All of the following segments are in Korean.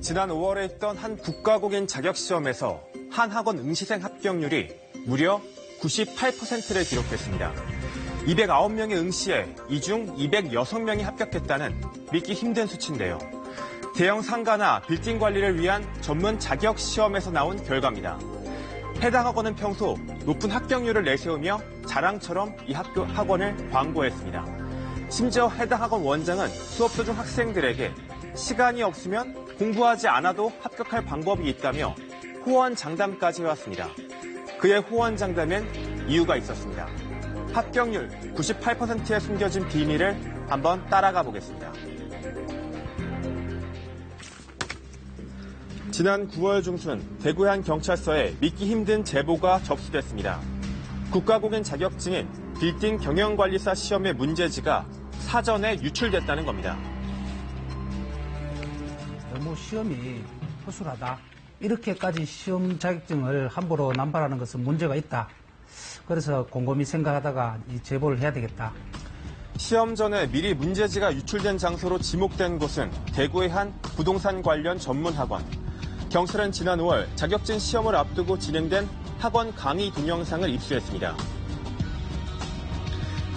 지난 5월에 있던 한 국가공인 자격시험에서 한 학원 응시생 합격률이 무려 98%를 기록했습니다. 209명의 응시에 이 중 206명이 합격했다는 믿기 힘든 수치인데요. 대형 상가나 빌딩 관리를 위한 전문 자격시험에서 나온 결과입니다. 해당 학원은 평소 높은 합격률을 내세우며 자랑처럼 이 학원을 광고했습니다. 심지어 해당 학원 원장은 수업 도중 학생들에게 시간이 없으면 공부하지 않아도 합격할 방법이 있다며 호언장담까지 해왔습니다. 그의 호언장담엔 이유가 있었습니다. 합격률 98%에 숨겨진 비밀을 한번 따라가 보겠습니다. 지난 9월 중순 대구의 한 경찰서에 믿기 힘든 제보가 접수됐습니다. 국가공인 자격증인 빌딩 경영관리사 시험의 문제지가 사전에 유출됐다는 겁니다. 너무 시험이 허술하다. 이렇게까지 시험 자격증을 함부로 남발하는 것은 문제가 있다. 그래서 곰곰이 생각하다가 이 제보를 해야 되겠다. 시험 전에 미리 문제지가 유출된 장소로 지목된 곳은 대구의 한 부동산 관련 전문 학원. 경찰은 지난 5월 자격증 시험을 앞두고 진행된 학원 강의 동영상을 입수했습니다.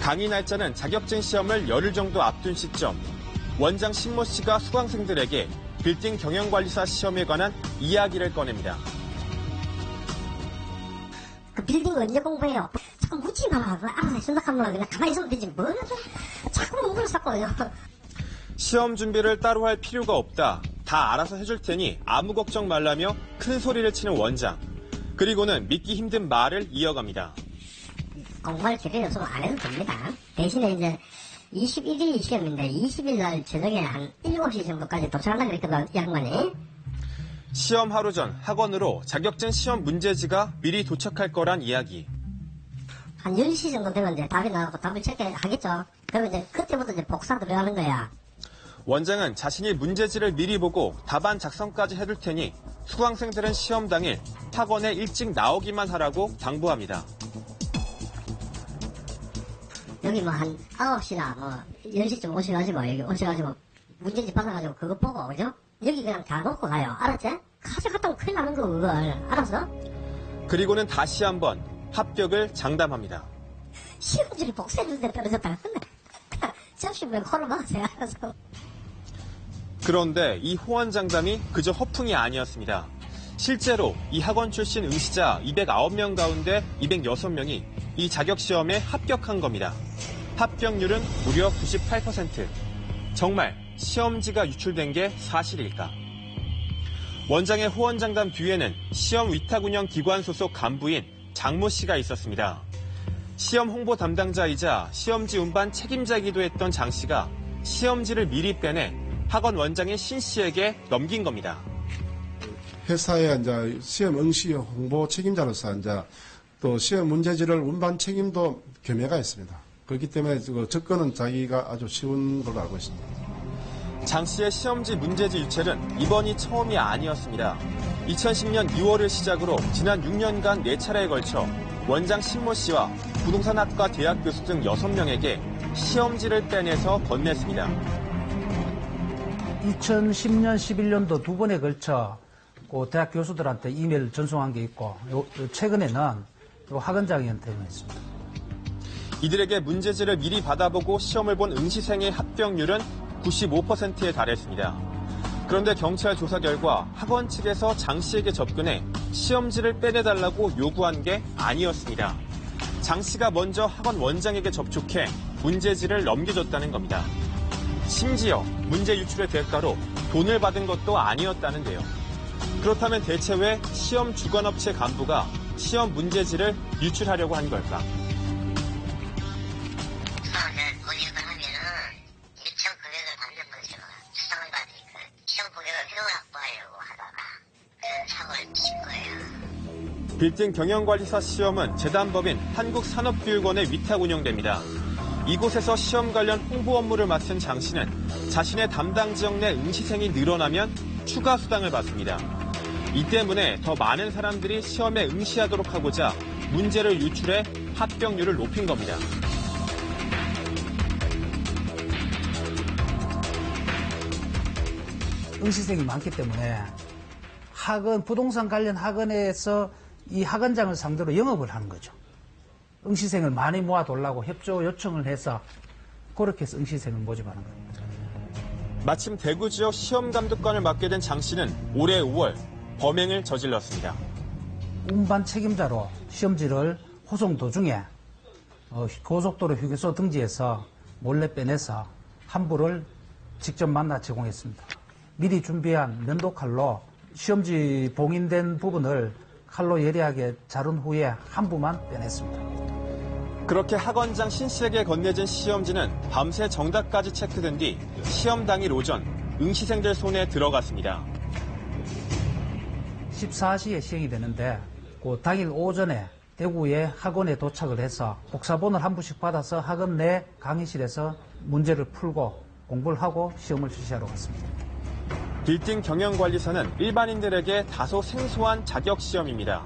강의 날짜는 자격증 시험을 열흘 정도 앞둔 시점. 원장 신모 씨가 수강생들에게 빌딩 경영관리사 시험에 관한 이야기를 꺼냅니다. 그 빌딩을 언제 공부해요? 자꾸 묻지 마. 알아서 생각하면 그냥 가만히 있으면 되지. 뭐 자꾸 문구를 쌓고요. 시험 준비를 따로 할 필요가 없다. 다 알아서 해줄 테니 아무 걱정 말라며 큰 소리를 치는 원장. 그리고는 믿기 힘든 말을 이어갑니다. 공부할 기회가 없으면 안 해도 됩니다. 대신에 이제 21일이 시험인데 20일 날 저녁에 한 7시 정도까지 도착한다고 그랬거든, 이 양반이. 시험 하루 전 학원으로 자격증 시험 문제지가 미리 도착할 거란 이야기. 한 10시 정도 되면 이제 답이 나오고 답을 체크하겠죠. 그러면 이제 그때부터 이제 복사 들어가는 거야. 원장은 자신이 문제지를 미리 보고 답안 작성까지 해둘 테니 수강생들은 시험 당일 학원에 일찍 나오기만 하라고 당부합니다. 여기 뭐 한 9시나 뭐 10시쯤 오셔가지고 여기 오셔가지고 문제지 받아가지고 그거 보고 그죠? 여기 그냥 다 놓고 가요. 알았지? 가져갔다고 큰일 나는 거 그걸. 알았어? 그리고는 다시 한번 합격을 장담합니다. 시험지를 복사해주는데 떨어졌다가 근데 그냥 접시면 코를 막으세요. 알아서. 그런데 이 호언장담이 그저 허풍이 아니었습니다. 실제로 이 학원 출신 응시자 209명 가운데 206명이 이 자격시험에 합격한 겁니다. 합격률은 무려 98%. 정말 시험지가 유출된 게 사실일까? 원장의 호언장담 뒤에는 시험 위탁 운영 기관 소속 간부인 장모 씨가 있었습니다. 시험 홍보 담당자이자 시험지 운반 책임자이기도 했던 장 씨가 시험지를 미리 빼내 학원 원장인 신 씨에게 넘긴 겁니다. 회사에 이제 시험 응시 홍보 책임자로서 이제 또 시험 문제지를 운반 책임도 겸해가 있습니다. 그렇기 때문에 접근은 자기가 아주 쉬운 걸로 알고 있습니다. 장 씨의 시험지 문제지 유출은 이번이 처음이 아니었습니다. 2010년 2월을 시작으로 지난 6년간 4차례에 걸쳐 원장 신모 씨와 부동산학과 대학 교수 등 6명에게 시험지를 빼내서 건넸습니다. 2010년, 11년도 두 번에 걸쳐 그 대학 교수들한테 이메일 전송한 게 있고 최근에는 학원장한테만 했습니다. 이들에게 문제지를 미리 받아보고 시험을 본 응시생의 합격률은 95%에 달했습니다. 그런데 경찰 조사 결과 학원 측에서 장 씨에게 접근해 시험지를 빼내달라고 요구한 게 아니었습니다. 장 씨가 먼저 학원 원장에게 접촉해 문제지를 넘겨줬다는 겁니다. 심지어 문제 유출의 대가로 돈을 받은 것도 아니었다는데요. 그렇다면 대체 왜 시험 주관업체 간부가 시험 문제지를 유출하려고 한 걸까? 모집을 하면은 2,900을 받는 거죠. 수상을 받으니까 시험 고객을 새로 확보하려고 하다가 그 사고를 친 거예요. 빌딩 경영관리사 시험은 재단법인 한국산업교육원에 위탁 운영됩니다. 이곳에서 시험 관련 홍보 업무를 맡은 장 씨는 자신의 담당 지역 내 응시생이 늘어나면 추가 수당을 받습니다. 이 때문에 더 많은 사람들이 시험에 응시하도록 하고자 문제를 유출해 합격률을 높인 겁니다. 응시생이 많기 때문에 학원, 부동산 관련 학원에서 이 학원장을 상대로 영업을 하는 거죠. 응시생을 많이 모아두려고 협조 요청을 해서 그렇게 해서 응시생을 모집하는 겁니다. 마침 대구 지역 시험 감독관을 맡게 된 장 씨는 올해 5월 범행을 저질렀습니다. 운반 책임자로 시험지를 호송 도중에 고속도로 휴게소 등지에서 몰래 빼내서 환부를 직접 만나 제공했습니다. 미리 준비한 면도칼로 시험지 봉인된 부분을 칼로 예리하게 자른 후에 환부만 빼냈습니다. 그렇게 학원장 신 씨에게 건네진 시험지는 밤새 정답까지 체크된 뒤 시험 당일 오전 응시생들 손에 들어갔습니다. 14시에 시행이 되는데 그 당일 오전에 대구의 학원에 도착을 해서 복사본을 한 부씩 받아서 학원 내 강의실에서 문제를 풀고 공부를 하고 시험을 실시하러 갔습니다. 빌딩 경영관리사는 일반인들에게 다소 생소한 자격시험입니다.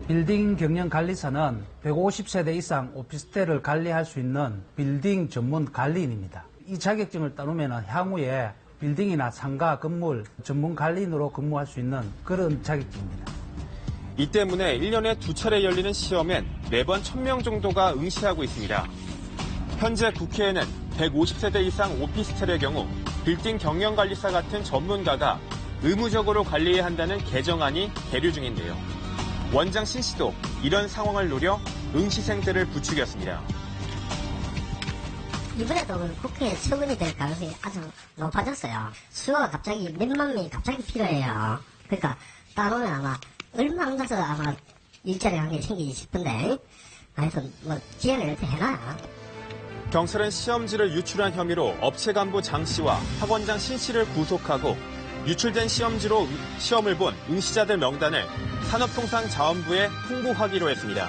빌딩 경영관리사는 150세대 이상 오피스텔을 관리할 수 있는 빌딩 전문 관리인입니다. 이 자격증을 따놓으면 향후에 빌딩이나 상가, 건물 전문 관리인으로 근무할 수 있는 그런 자격증입니다. 이 때문에 1년에 2차례 열리는 시험엔 매번 1000명 정도가 응시하고 있습니다. 현재 국회에는 150세대 이상 오피스텔의 경우 빌딩 경영관리사 같은 전문가가 의무적으로 관리해야 한다는 개정안이 계류 중인데요. 원장 신 씨도 이런 상황을 노려 응시생들을 부추겼습니다. 이번에도 국회에 처분이 될 가능성이 아주 높아졌어요. 수요가 갑자기 몇만 명이 갑자기 필요해요. 그러니까 따놓으면 아마 얼마 안 가서 아마 일자리 한 개 생기지 싶은데 하여튼 기회를 이렇게 해놔야. 경찰은 시험지를 유출한 혐의로 업체 간부 장 씨와 학원장 신 씨를 구속하고 유출된 시험지로 시험을 본 응시자들 명단을 산업통상자원부에 홍보하기로 했습니다.